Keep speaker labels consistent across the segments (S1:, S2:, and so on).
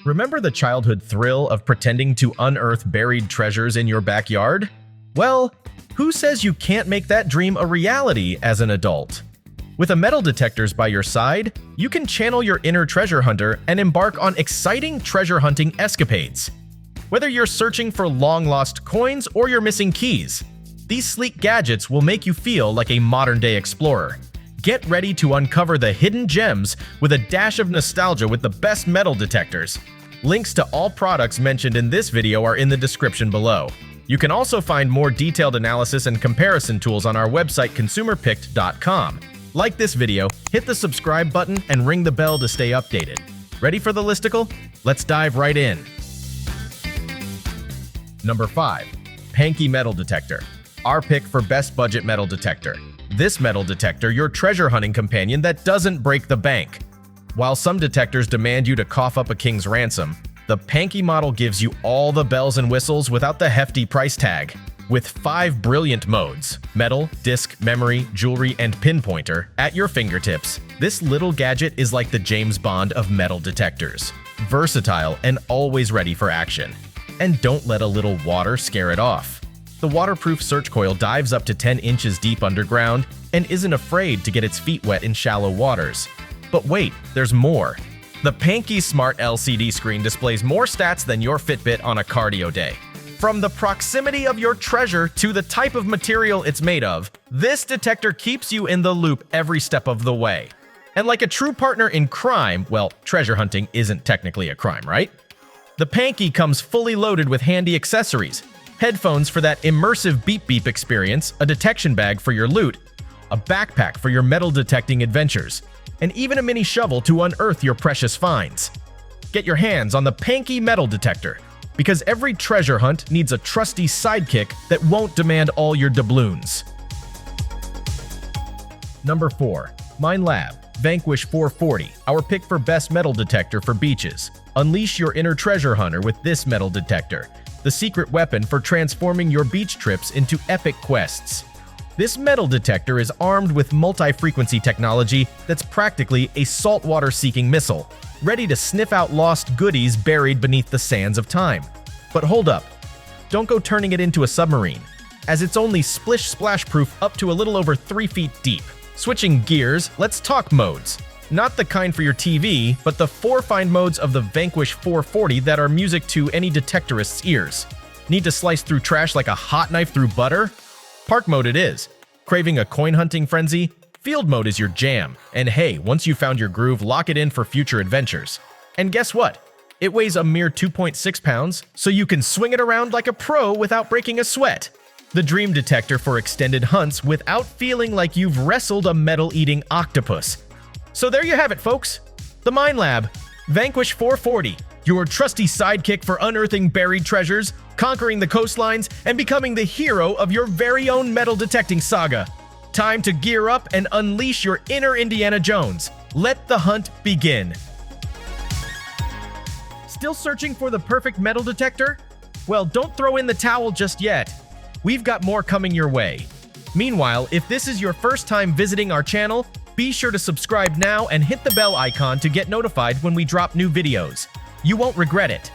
S1: Remember the childhood thrill of pretending to unearth buried treasures in your backyard? Well, who says you can't make that dream a reality as an adult? With a metal detectors by your side, you can channel your inner treasure hunter and embark on exciting treasure hunting escapades. Whether you're searching for long-lost coins or you're missing keys, these sleek gadgets will make you feel like a modern-day explorer. Get ready to uncover the hidden gems with a dash of nostalgia with the best metal detectors. Links to all products mentioned in this video are in the description below. You can also find more detailed analysis and comparison tools on our website consumerpicked.com. Like this video, hit the subscribe button, and ring the bell to stay updated. Ready for the listicle? Let's dive right in. Number 5. PANCKY Metal Detector. Our pick for best budget metal detector. This metal detector, your treasure hunting companion that doesn't break the bank. While some detectors demand you to cough up a king's ransom, the PANCKY model gives you all the bells and whistles without the hefty price tag. With 5 brilliant modes, metal, disc, memory, jewelry, and pinpointer, at your fingertips, this little gadget is like the James Bond of metal detectors. Versatile and always ready for action. And don't let a little water scare it off. The waterproof search coil dives up to 10 inches deep underground and isn't afraid to get its feet wet in shallow waters. But wait, there's more. The PANCKY Smart LCD screen displays more stats than your Fitbit on a cardio day. From the proximity of your treasure to the type of material it's made of, this detector keeps you in the loop every step of the way. And like a true partner in crime, well, treasure hunting isn't technically a crime, right? The PANCKY comes fully loaded with handy accessories, headphones for that immersive beep-beep experience, a detection bag for your loot, a backpack for your metal detecting adventures, and even a mini shovel to unearth your precious finds. Get your hands on the PANCKY Metal Detector, because every treasure hunt needs a trusty sidekick that won't demand all your doubloons. Number 4. Minelab Vanquish 440, our pick for best metal detector for beaches. Unleash your inner treasure hunter with this metal detector, the secret weapon for transforming your beach trips into epic quests. This metal detector is armed with multi-frequency technology that's practically a saltwater-seeking missile, ready to sniff out lost goodies buried beneath the sands of time. But hold up. Don't go turning it into a submarine, as it's only splish-splash proof up to a little over 3 feet deep. Switching gears, let's talk modes. Not the kind for your TV, but the 4 find modes of the Vanquish 440 that are music to any detectorist's ears. Need to slice through trash like a hot knife through butter? Park mode it is. Craving a coin hunting frenzy? Field mode is your jam. And hey, once you found your groove, lock it in for future adventures. And guess what? It weighs a mere 2.6 pounds, so you can swing it around like a pro without breaking a sweat. The dream detector for extended hunts without feeling like you've wrestled a metal-eating octopus. So there you have it, folks. The Minelab Vanquish 440, your trusty sidekick for unearthing buried treasures, conquering the coastlines, and becoming the hero of your very own metal detecting saga. Time to gear up and unleash your inner Indiana Jones. Let the hunt begin. Still searching for the perfect metal detector? Well, don't throw in the towel just yet. We've got more coming your way. Meanwhile, if this is your first time visiting our channel, be sure to subscribe now and hit the bell icon to get notified when we drop new videos. You won't regret it.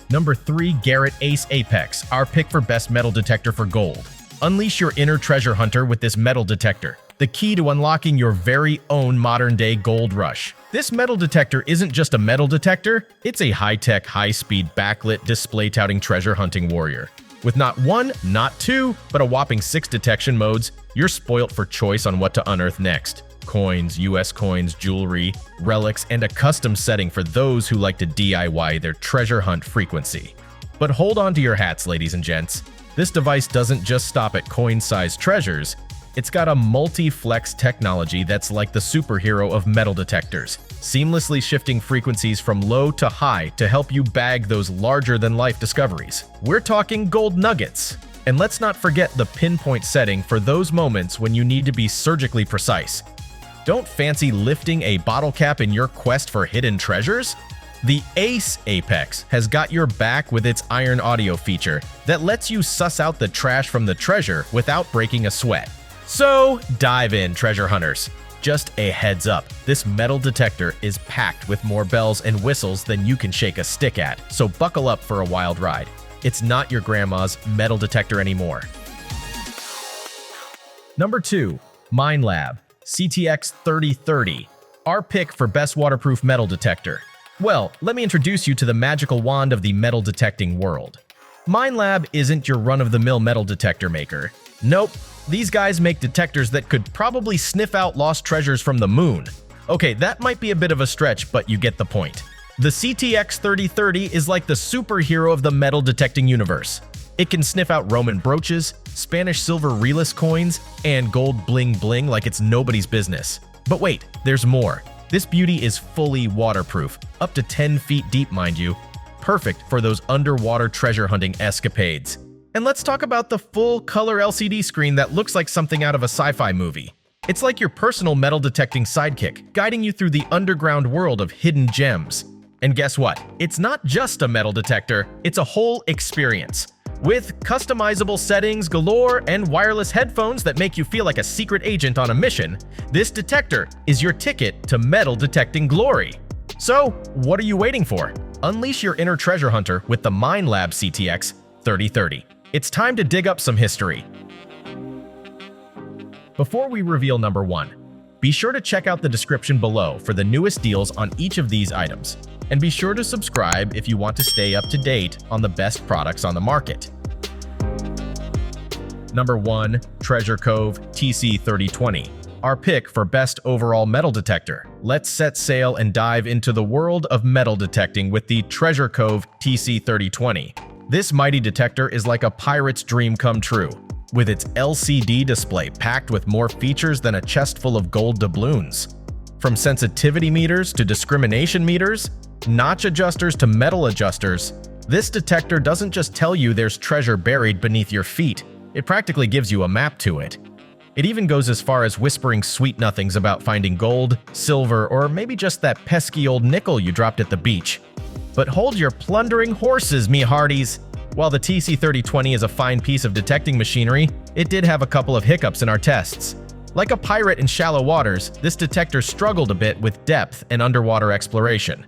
S1: Number 3. Garrett ACE APEX, our pick for best metal detector for gold. Unleash your inner treasure hunter with this metal detector, the key to unlocking your very own modern-day gold rush. This metal detector isn't just a metal detector, it's a high-tech, high-speed, backlit, display-touting treasure hunting warrior. With not 1, not 2, but a whopping 6 detection modes, you're spoilt for choice on what to unearth next. Coins, US coins, jewelry, relics, and a custom setting for those who like to DIY their treasure hunt frequency. But hold on to your hats, ladies and gents. This device doesn't just stop at coin-sized treasures. It's got a multi-flex technology that's like the superhero of metal detectors, seamlessly shifting frequencies from low to high to help you bag those larger-than-life discoveries. We're talking gold nuggets. And let's not forget the pinpoint setting for those moments when you need to be surgically precise. Don't fancy lifting a bottle cap in your quest for hidden treasures? The ACE APEX has got your back with its iron audio feature that lets you suss out the trash from the treasure without breaking a sweat. So dive in, treasure hunters. Just a heads up, this metal detector is packed with more bells and whistles than you can shake a stick at, so buckle up for a wild ride. It's not your grandma's metal detector anymore. Number 2. Minelab CTX 3020, our pick for best waterproof metal detector. Well, let me introduce you to the magical wand of the metal detecting world. Minelab isn't your run-of-the-mill metal detector maker. Nope, these guys make detectors that could probably sniff out lost treasures from the moon. Okay, that might be a bit of a stretch, but you get the point. The CTX 3020 is like the superhero of the metal detecting universe. It can sniff out Roman brooches, Spanish silver realist coins, and gold bling bling like it's nobody's business. But wait, there's more. This beauty is fully waterproof, up to 10 feet deep, mind you. Perfect for those underwater treasure hunting escapades. And let's talk about the full-color LCD screen that looks like something out of a sci-fi movie. It's like your personal metal detecting sidekick, guiding you through the underground world of hidden gems. And guess what? It's not just a metal detector, it's a whole experience. With customizable settings galore and wireless headphones that make you feel like a secret agent on a mission, this detector is your ticket to metal detecting glory. So, what are you waiting for? Unleash your inner treasure hunter with the Minelab CTX 3020. It's time to dig up some history. Before we reveal number 1, be sure to check out the description below for the newest deals on each of these items. And be sure to subscribe if you want to stay up to date on the best products on the market. Number 1. Treasure Cove TC-3020, our pick for best overall metal detector. Let's set sail and dive into the world of metal detecting with the Treasure Cove TC-3020. This mighty detector is like a pirate's dream come true, with its LCD display packed with more features than a chest full of gold doubloons. From sensitivity meters to discrimination meters, notch adjusters to metal adjusters, this detector doesn't just tell you there's treasure buried beneath your feet, it practically gives you a map to it. It even goes as far as whispering sweet nothings about finding gold, silver, or maybe just that pesky old nickel you dropped at the beach. But hold your plundering horses, me hearties! While the TC-3020 is a fine piece of detecting machinery, it did have a couple of hiccups in our tests. Like a pirate in shallow waters, this detector struggled a bit with depth and underwater exploration.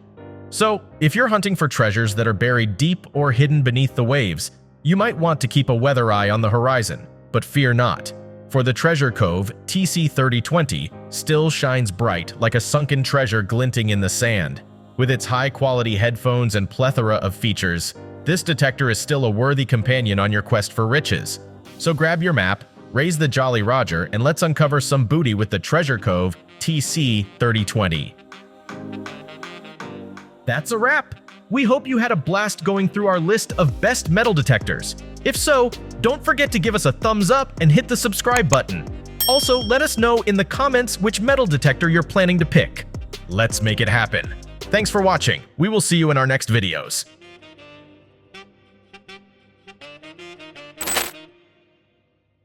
S1: So, if you're hunting for treasures that are buried deep or hidden beneath the waves, you might want to keep a weather eye on the horizon, but fear not. For the Treasure Cove TC-3020 still shines bright like a sunken treasure glinting in the sand. With its high-quality headphones and plethora of features, this detector is still a worthy companion on your quest for riches. So grab your map, raise the Jolly Roger, and let's uncover some booty with the Treasure Cove TC-3020. That's a wrap! We hope you had a blast going through our list of best metal detectors. If so, don't forget to give us a thumbs up and hit the subscribe button. Also, let us know in the comments which metal detector you're planning to pick. Let's make it happen. Thanks for watching. We will see you in our next videos.